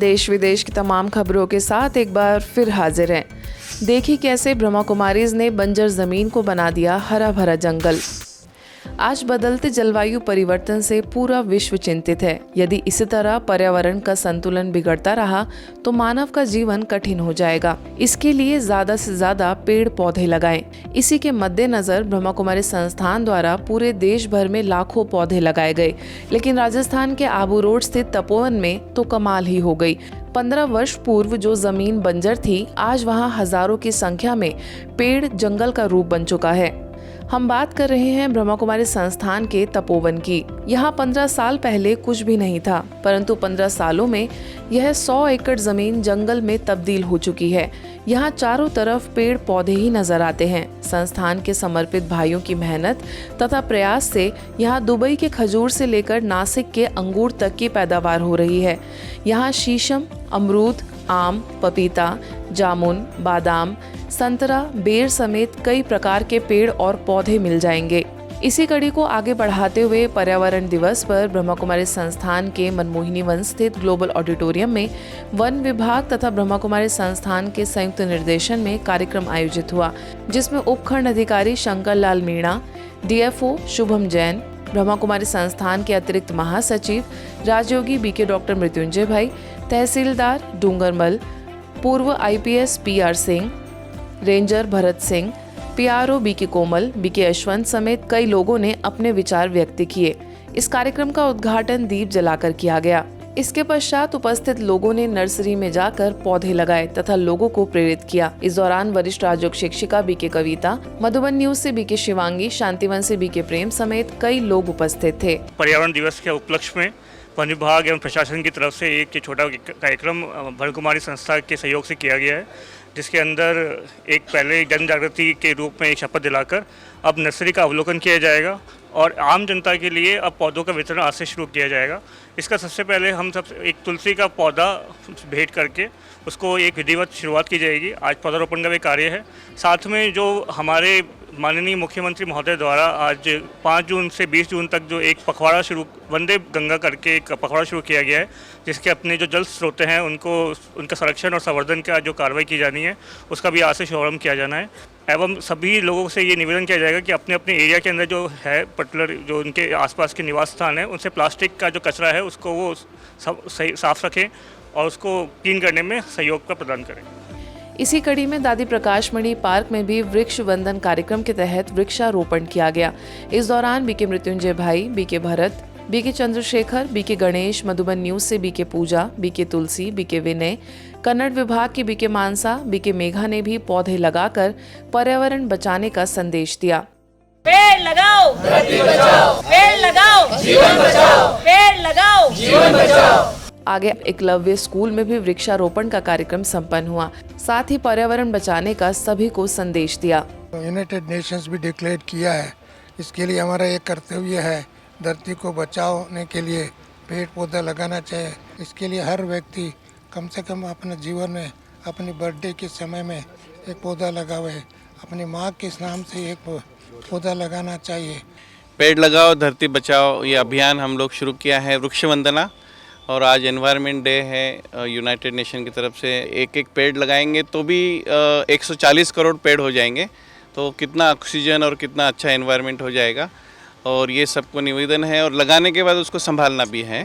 देश विदेश की तमाम खबरों के साथ एक बार फिर हाजिर हैं। देखिए कैसे ब्रह्मा कुमारीज ने बंजर जमीन को बना दिया हरा भरा जंगल। आज बदलते जलवायु परिवर्तन से पूरा विश्व चिंतित है। यदि इसी तरह पर्यावरण का संतुलन बिगड़ता रहा तो मानव का जीवन कठिन हो जाएगा। इसके लिए ज्यादा से ज्यादा पेड़ पौधे लगाएं। इसी के मद्देनजर ब्रह्मा कुमारी संस्थान द्वारा पूरे देश भर में लाखों पौधे लगाए गए, लेकिन राजस्थान के आबू रोड स्थित तपोवन में तो कमाल ही हो गई। 15 वर्ष पूर्व जो जमीन बंजर थी, आज वहां हजारों की संख्या में पेड़ जंगल का रूप बन चुका है। हम बात कर रहे हैं ब्रह्मा कुमारी संस्थान के तपोवन की। यहाँ 15 साल पहले कुछ भी नहीं था, परंतु 15 सालों में यह 100 एकड़ जमीन जंगल में तब्दील हो चुकी है। यहाँ चारों तरफ पेड़ पौधे ही नजर आते हैं। संस्थान के समर्पित भाइयों की मेहनत तथा प्रयास से यहाँ दुबई के खजूर से लेकर नासिक के अंगूर तक की पैदावार हो रही है। यहाँ शीशम, अमरूद, आम, पपीता, जामुन, बादाम, संतरा, बेर समेत कई प्रकार के पेड़ और पौधे मिल जाएंगे। इसी कड़ी को आगे बढ़ाते हुए पर्यावरण दिवस पर ब्रह्मा कुमारी संस्थान के मनमोहिनी वन स्थित ग्लोबल ऑडिटोरियम में वन विभाग तथा ब्रह्मा कुमारी संस्थान के संयुक्त निर्देशन में कार्यक्रम आयोजित हुआ, जिसमें उपखंड अधिकारी शंकर लाल मीणा, डीएफओ शुभम जैन, ब्रह्मा कुमारी संस्थान के अतिरिक्त महासचिव राजयोगी बीके डॉक्टर मृत्युंजय भाई, तहसीलदार डूंगरमल, पूर्व IPS PR Singh, ranger Bharat Singh, PRO BK Komal, BK Yashwant समेत कई लोगों ने अपने विचार व्यक्त किए। इस कार्यक्रम का उद्घाटन दीप जलाकर किया गया। इसके पश्चात उपस्थित लोगों ने नर्सरी में जाकर पौधे लगाए तथा लोगों को प्रेरित किया। इस दौरान वरिष्ठ राजयोग शिक्षिका बीके कविता, मधुबन न्यूज से बीके शिवांगी, शांतिवन से बीके प्रेम समेत कई लोग उपस्थित थे। पर्यावरण दिवस के उपलक्ष्य में वन विभाग एवं प्रशासन की तरफ से एक छोटा कार्यक्रम ब्रह्मा कुमारी संस्था के सहयोग से किया गया है, जिसके अंदर एक पहले जन जागृति के रूप में एक शपथ दिलाकर अब नर्सरी का अवलोकन किया जाएगा और आम जनता के लिए अब पौधों का वितरण आज से शुरू किया जाएगा। इसका सबसे पहले हम सब एक तुलसी का पौधा भेंट करके उसको एक विधिवत शुरुआत की जाएगी। आज पौधारोपण का भी कार्य है। साथ में जो हमारे माननीय मुख्यमंत्री महोदय द्वारा आज 5 जून से 20 जून तक जो एक पखवाड़ा शुरू वंदे गंगा करके एक पखवाड़ा शुरू किया गया है, जिसके अपने जो जल स्रोत हैं उनका संरक्षण और संवर्धन का जो कार्रवाई की जानी है उसका भी आज से शुभारंभ किया जाना है। एवं सभी लोगों से ये निवेदन किया जाएगा कि अपने अपने एरिया के अंदर जो है पर्टिकुलर जो उनके आसपास के निवास स्थान है उनसे प्लास्टिक का जो कचरा है उसको वो सब सही साफ रखें और उसको क्लीन करने में सहयोग का प्रदान करें। इसी कड़ी में दादी प्रकाश मणि पार्क में भी वृक्ष वंदन कार्यक्रम के तहत वृक्षारोपण किया गया। इस दौरान बीके मृत्युंजय भाई, BK Bharat, BK Chandrashekhar, BK Ganesh, Madhuban news से BK Pooja, BK Tulsi, BK Vinay, Kannada विभाग की बीके मानसा, बीके मेघा ने भी पौधे लगाकर पर्यावरण बचाने का संदेश दिया। पेड़ लगाओ, धरती बचाओ, पेड़ लगाओ, जीवन बचाओ, पेड़ लगाओ, जीवन बचाओ। आगे एकलव्य स्कूल में भी वृक्षारोपण का कार्यक्रम संपन्न हुआ। साथ ही पर्यावरण बचाने का सभी को संदेश दिया। यूनाइटेड नेशंस भी डिक्लेयर किया है। इसके लिए हमारा एक कर्तव्य है, धरती को बचाने के लिए पेड़ पौधा लगाना चाहिए। इसके लिए हर व्यक्ति कम से कम अपने जीवन में अपनी बर्थडे के समय में एक पौधा लगावे। अपनी माँ के नाम से एक पौधा लगाना चाहिए। पेड़ लगाओ धरती बचाओ, ये अभियान हम लोग शुरू किया है वृक्ष वंदना, और आज एनवायरनमेंट डे है। यूनाइटेड नेशन की तरफ से एक पेड़ लगाएंगे तो भी 140 करोड़ पेड़ हो जाएंगे, तो कितना ऑक्सीजन और कितना अच्छा एनवायरनमेंट हो जाएगा। और ये सबको निवेदन है और लगाने के बाद उसको संभालना भी है।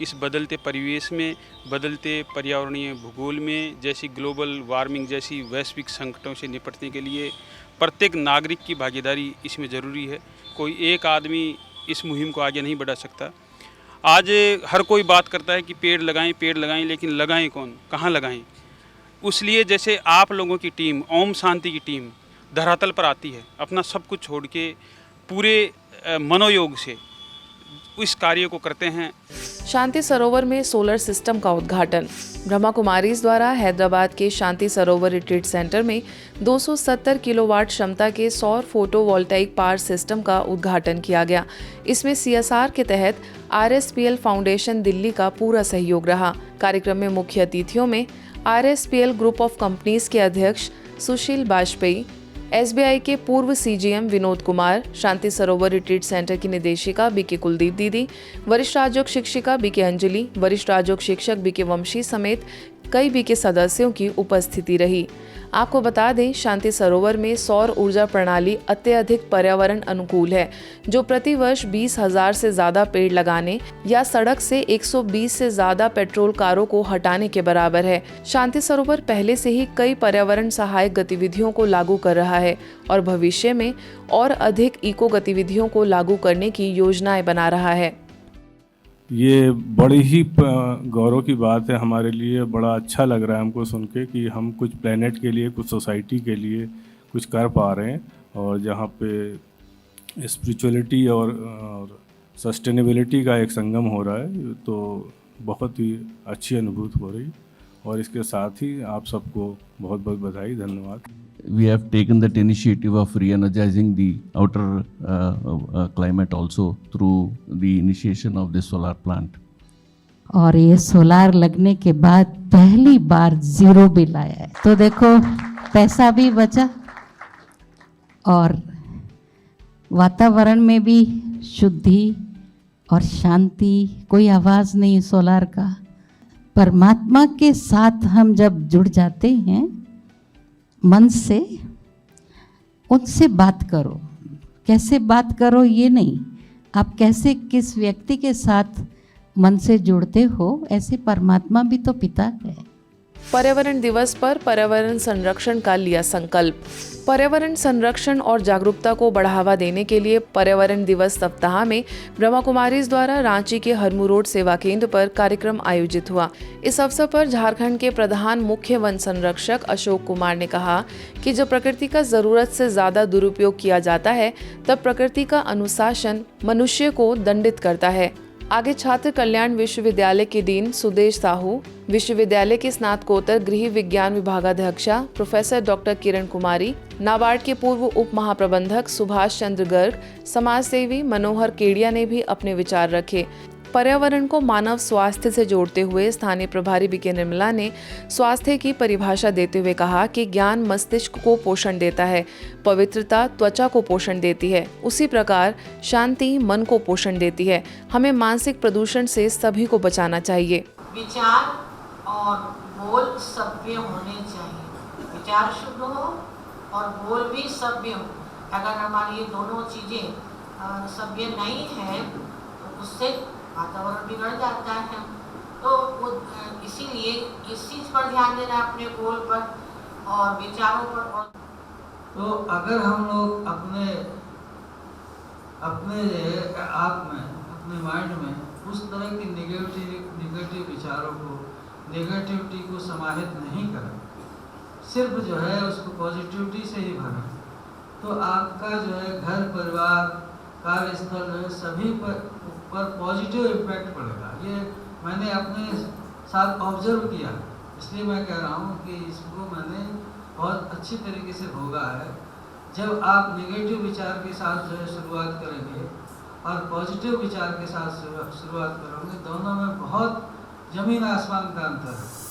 इस बदलते परिवेश में, बदलते पर्यावरणीय भूगोल में, जैसी ग्लोबल वार्मिंग जैसी वैश्विक संकटों से निपटने के लिए प्रत्येक नागरिक की भागीदारी इसमें ज़रूरी है। कोई एक आदमी इस मुहिम को आगे नहीं बढ़ा सकता। आज हर कोई बात करता है कि पेड़ लगाएं, लेकिन लगाएं कौन, कहाँ लगाएं? उसलिए जैसे आप लोगों की टीम, ओम शांति की टीम धरातल पर आती है, अपना सब कुछ छोड़ के पूरे मनोयोग से इस कार्य को करते हैं। शांति सरोवर में सोलर सिस्टम का उद्घाटन। ब्रह्मा कुमारीज द्वारा हैदराबाद के शांति सरोवर रिट्रीट सेंटर में 270 किलोवाट क्षमता के सौर फोटोवोल्टाइक पावर सिस्टम का उद्घाटन किया गया। इसमें CSR के तहत RSPL फाउंडेशन दिल्ली का पूरा सहयोग रहा। कार्यक्रम में मुख्य अतिथियों में RSPL ग्रुप ऑफ कंपनीज के अध्यक्ष सुशील वाजपेयी, एसबीआई के पूर्व सीजीएम विनोद कुमार, शांति सरोवर रिट्रीट सेंटर की निदेशिका बीके कुलदीप दीदी, वरिष्ठ राजयोग शिक्षिका बीके अंजलि, वरिष्ठ राजयोग शिक्षक बीके वंशी समेत कई बीके सदस्यों की उपस्थिति रही। आपको बता दें, शांति सरोवर में सौर ऊर्जा प्रणाली अत्यधिक पर्यावरण अनुकूल है, जो प्रतिवर्ष 20,000 से ज़्यादा पेड़ लगाने या सड़क से 120 से ज़्यादा पेट्रोल कारों को हटाने के बराबर है। शांति सरोवर पहले से ही कई पर्यावरण सहायक गतिविधियों को लागू कर रहा है और भविष्य में और अधिक इको गतिविधियों को लागू करने की योजनाएं बना रहा है। ये बड़ी ही गौरव की बात है हमारे लिए। बड़ा अच्छा लग रहा है हमको सुन के कि हम कुछ प्लेनेट के लिए, कुछ सोसाइटी के लिए कुछ कर पा रहे हैं, और जहाँ पे स्पिरिचुअलिटी और सस्टेनेबिलिटी का एक संगम हो रहा है, तो बहुत ही अच्छी अनुभूति हो रही। और इसके साथ ही आप सबको बहुत बहुत बधाई, धन्यवाद। We have taken that initiative of re-energizing the outer climate also through the initiation of the solar plant. और ये सोलार लगने के बाद पहली बार 0 बिल आया है, तो देखो पैसा भी बचा और वातावरण में भी शुद्धि और शांति, कोई आवाज़ नहीं सोलार का। परमात्मा के साथ हम जब जुड़ जाते हैं मन से, उनसे बात करो। कैसे बात करो ये नहीं, आप कैसे किस व्यक्ति के साथ मन से जुड़ते हो, ऐसे परमात्मा भी तो पिता है। पर्यावरण दिवस पर पर्यावरण संरक्षण का लिया संकल्प। पर्यावरण संरक्षण और जागरूकता को बढ़ावा देने के लिए पर्यावरण दिवस सप्ताह में ब्रह्मा कुमारीज द्वारा रांची के हरमू रोड सेवा केंद्र पर कार्यक्रम आयोजित हुआ। इस अवसर पर झारखंड के प्रधान मुख्य वन संरक्षक अशोक कुमार ने कहा कि जब प्रकृति का जरूरत से ज्यादा दुरुपयोग किया जाता है, तब प्रकृति का अनुशासन मनुष्य को दंडित करता है। आगे छात्र कल्याण विश्वविद्यालय के डीन सुदेश साहू, विश्वविद्यालय के स्नातकोत्तर गृह विज्ञान विभागाध्यक्षा प्रोफेसर डॉक्टर किरण कुमारी, नाबार्ड के पूर्व उप महाप्रबंधक सुभाष चंद्र गर्ग, समाज सेवी मनोहर केडिया ने भी अपने विचार रखे। पर्यावरण को मानव स्वास्थ्य से जोड़ते हुए स्थानीय प्रभारी बीके निर्मला ने स्वास्थ्य की परिभाषा देते हुए कहा कि ज्ञान मस्तिष्क को पोषण देता है, पवित्रता त्वचा को पोषण देती है, उसी प्रकार शांति मन को पोषण देती है। हमें मानसिक प्रदूषण से सभी को बचाना चाहिए। विचार और बोल सभ्य होने चाहिए। विचार शुद्ध हो और बोल भी सभ्य हो। अगर हमारी ये दोनों चीज़ें सभ्य नहीं है तो उससे वातावरण बिगड़ जाता है। तो वो इसीलिए इस चीज़ पर ध्यान देना, अपने बोल पर और विचारों पर। और तो अगर हम लोग अपने आप में, अपने माइंड में उस तरह की निगेटिव विचारों को, नेगेटिविटी को समाहित नहीं करें, सिर्फ जो है उसको पॉजिटिविटी से ही भरें, तो आपका जो है घर परिवार कार्यस्थल जो है सभी पर पॉजिटिव इम्पैक्ट पड़ेगा। ये मैंने अपने साथ ऑब्जर्व किया, इसलिए मैं कह रहा हूँ कि इसको मैंने बहुत अच्छी तरीके से भोगा है। जब आप नेगेटिव विचार के साथ जो है शुरुआत करेंगे और पॉजिटिव विचार के साथ शुरुआत करोगे, दोनों में बहुत जमीन आसमान का अंतर है।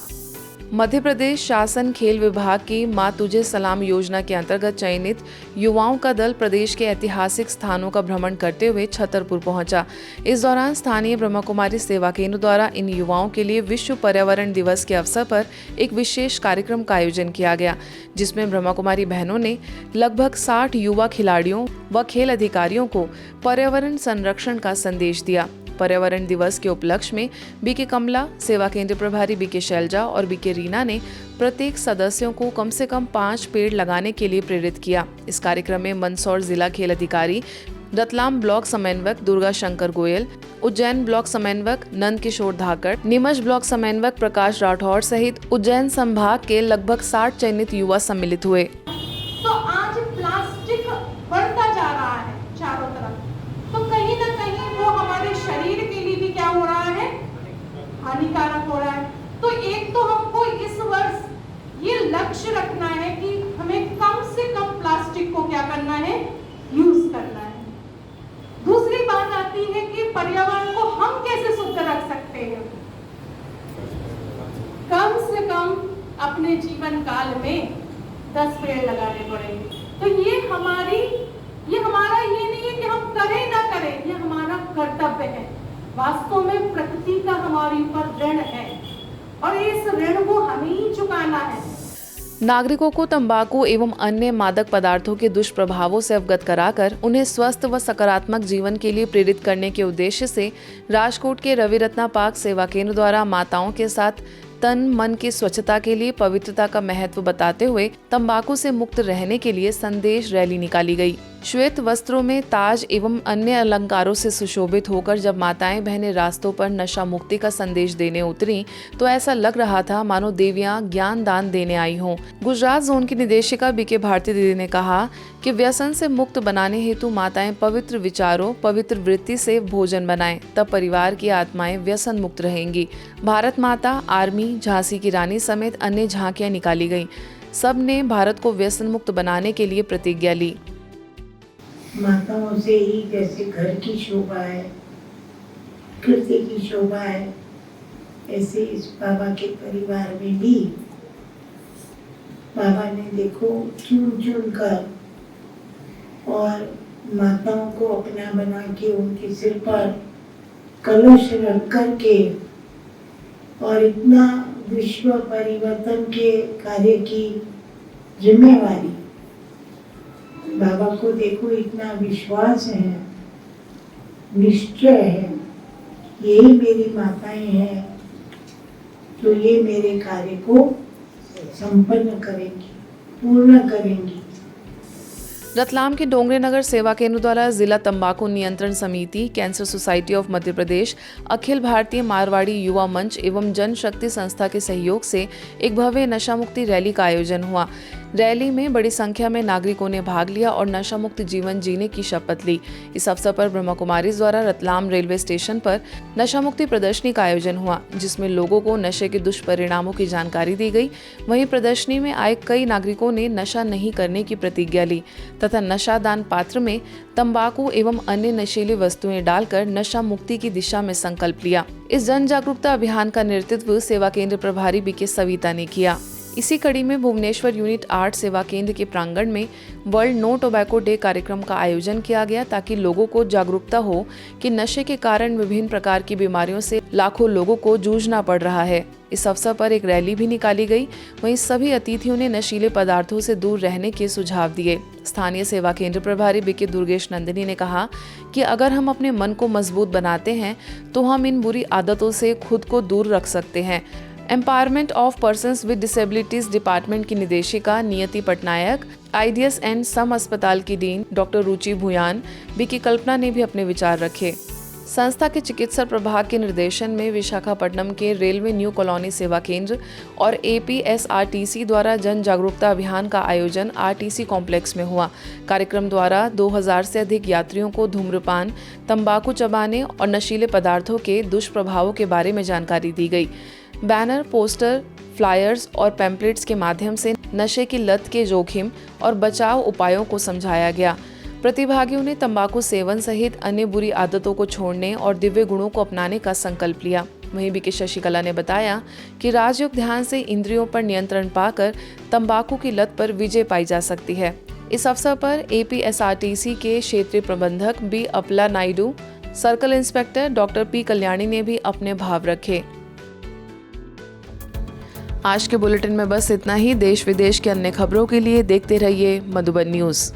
मध्य प्रदेश शासन खेल विभाग की माँ तुझे सलाम योजना के अंतर्गत चयनित युवाओं का दल प्रदेश के ऐतिहासिक स्थानों का भ्रमण करते हुए छतरपुर पहुंचा। इस दौरान स्थानीय ब्रह्मा कुमारी सेवा केंद्र द्वारा इन युवाओं के लिए विश्व पर्यावरण दिवस के अवसर पर एक विशेष कार्यक्रम का आयोजन किया गया, जिसमें ब्रह्मा कुमारी बहनों ने लगभग 60 युवा खिलाड़ियों व खेल अधिकारियों को पर्यावरण संरक्षण का संदेश दिया। पर्यावरण दिवस के उपलक्ष्य में बीके कमला, सेवा केंद्र प्रभारी बीके शैलजा और बीके रीना ने प्रत्येक सदस्यों को कम से कम 5 पेड़ लगाने के लिए प्रेरित किया। इस कार्यक्रम में मंदसौर जिला खेल अधिकारी, रतलाम ब्लॉक समन्वयक दुर्गा शंकर गोयल, उज्जैन ब्लॉक समन्वयक नंद किशोर धाकड़, नीमच ब्लॉक समन्वयक प्रकाश राठौर सहित उज्जैन संभाग के लगभग 60 चयनित युवा सम्मिलित हुए। तो आज प्लास्टिक बढ़ता जा रहा है चारों तरफ, तो कहीं ना कहीं वो हमारे शरीर के लिए भी क्या हो रहा है, हानिकारक हो रहा है। तो एक तो हमको इस वर्ष ये लक्ष्य रखना है कि हमें कम से कम प्लास्टिक को क्या करना है, यूज करना है। दूसरी बात आती है कि पर्यावरण को हम कैसे शुद्ध रख सकते हैं। कम से कम अपने जीवन काल में 10 पेड़ लगाने पड़ेंगे। तो ये हमारा ये नहीं है कि हम करें ना करें, ये हमारा कर्तव्य है। वास्तव में प्रकृति का हमारे ऊपर ऋण है और इस ऋण को हमें ही चुकाना है। नागरिकों को तंबाकू एवं अन्य मादक पदार्थों के दुष्प्रभावों से अवगत कराकर उन्हें स्वस्थ व सकारात्मक जीवन के लिए प्रेरित करने के उद्देश्य से राजकोट के रवि रत्ना पार्क सेवा केंद्र द्वारा माताओं के साथ तन मन की स्वच्छता के लिए पवित्रता का महत्व बताते हुए तंबाकू से मुक्त रहने के लिए संदेश रैली निकाली गई। श्वेत वस्त्रों में ताज एवं अन्य अलंकारों से सुशोभित होकर जब माताएं बहनें रास्तों पर नशा मुक्ति का संदेश देने उतरी तो ऐसा लग रहा था मानो देवियां ज्ञान दान देने आई हों। गुजरात जोन की निदेशिका बीके भारती दीदी ने कहा कि व्यसन से मुक्त बनाने हेतु माताएं पवित्र विचारों, पवित्र वृत्ति से भोजन बनाएं, तब परिवार की आत्माएं व्यसन मुक्त रहेंगी। भारत माता, आर्मी, झांसी की रानी समेत अन्य झांकियां निकाली गईं। सब ने भारत को व्यसन मुक्त बनाने के लिए प्रतिज्ञा ली। माताओं से ही जैसे घर की शोभा है, कृति की शोभा है, ऐसे इस बाबा के परिवार में भी बाबा ने देखो चुन चुन कर और माताओं को अपना बना के उनके सिर पर कलश रख कर के और इतना विश्व परिवर्तन के कार्य की जिम्मेवारी बाबा को देखो, इतना विश्वास है, निश्चय है, यही मेरी माताएं हैं तो ये मेरे कार्य को संपन्न करेंगी, पूर्ण करेंगी। रतलाम के डोंगरे नगर सेवा केंद्र द्वारा जिला तंबाकू नियंत्रण समिति, cancer society of Madhya Pradesh, Akhil Bharatiya Marwari युवा मंच एवं जन शक्ति संस्था के सहयोग से एक भव्य नशा मुक्ति रैली का आयोजन हुआ। रैली में बड़ी संख्या में नागरिकों ने भाग लिया और नशा मुक्त जीवन जीने की शपथ ली। इस अवसर पर ब्रह्मा कुमारीज द्वारा रतलाम रेलवे स्टेशन पर नशा मुक्ति प्रदर्शनी का आयोजन हुआ, जिसमें लोगों को नशे के दुष्परिणामों की जानकारी दी गई। वहीं प्रदर्शनी में आए कई नागरिकों ने नशा नहीं करने की प्रतिज्ञा ली तथा नशा दान पात्र में तंबाकू एवं अन्य नशीली वस्तुएं डालकर नशा मुक्ति की दिशा में संकल्प लिया। इस जन जागरूकता अभियान का नेतृत्व सेवा केंद्र प्रभारी बीके सविता ने किया। इसी कड़ी में भुवनेश्वर यूनिट 8 सेवा केंद्र के प्रांगण में वर्ल्ड नो टोबैको डे कार्यक्रम का आयोजन किया गया ताकि लोगों को जागरूकता हो कि नशे के कारण विभिन्न प्रकार की बीमारियों से लाखों लोगों को जूझना पड़ रहा है। इस अवसर पर एक रैली भी निकाली गई। वहीं सभी अतिथियों ने नशीले पदार्थों से दूर रहने के सुझाव दिए। स्थानीय सेवा केंद्र प्रभारी बीके दुर्गेश नंदिनी ने कहा कि अगर हम अपने मन को मजबूत बनाते हैं तो हम इन बुरी आदतों से खुद को दूर रख सकते हैं। Empowerment of persons with disabilities department की निदेशिका नियति पटनायक, आईडीएस एंड सम अस्पताल की डीन डॉक्टर रुचि भुयान, बीके कल्पना ने भी अपने विचार रखे। संस्था के चिकित्सा प्रभाग के निर्देशन में विशाखापट्टनम के रेलवे न्यू कॉलोनी सेवा केंद्र और APSRTC द्वारा जन जागरूकता अभियान का आयोजन RTC कॉम्प्लेक्स में हुआ। कार्यक्रम द्वारा 2000 से अधिक यात्रियों को धूम्रपान, तंबाकू चबाने और नशीले पदार्थों के दुष्प्रभावों के बारे में जानकारी दी गई। बैनर, पोस्टर, फ्लायर्स और पैम्पलेट्स के माध्यम से नशे की लत के जोखिम और बचाव उपायों को समझाया गया। प्रतिभागियों ने तंबाकू सेवन सहित अन्य बुरी आदतों को छोड़ने और दिव्य गुणों को अपनाने का संकल्प लिया। वहीं बीके शशिकला ने बताया कि राजयोग ध्यान से इंद्रियों पर नियंत्रण पाकर तंबाकू की लत पर विजय पाई जा सकती है। इस अवसर पर APSRTC के क्षेत्रीय प्रबंधक B Appala Naidu, circle inspector doctor P Kalyani ने भी अपने भाव रखे। आज के बुलेटिन में बस इतना ही। देश विदेश के अन्य खबरों के लिए देखते रहिए मधुबन न्यूज़।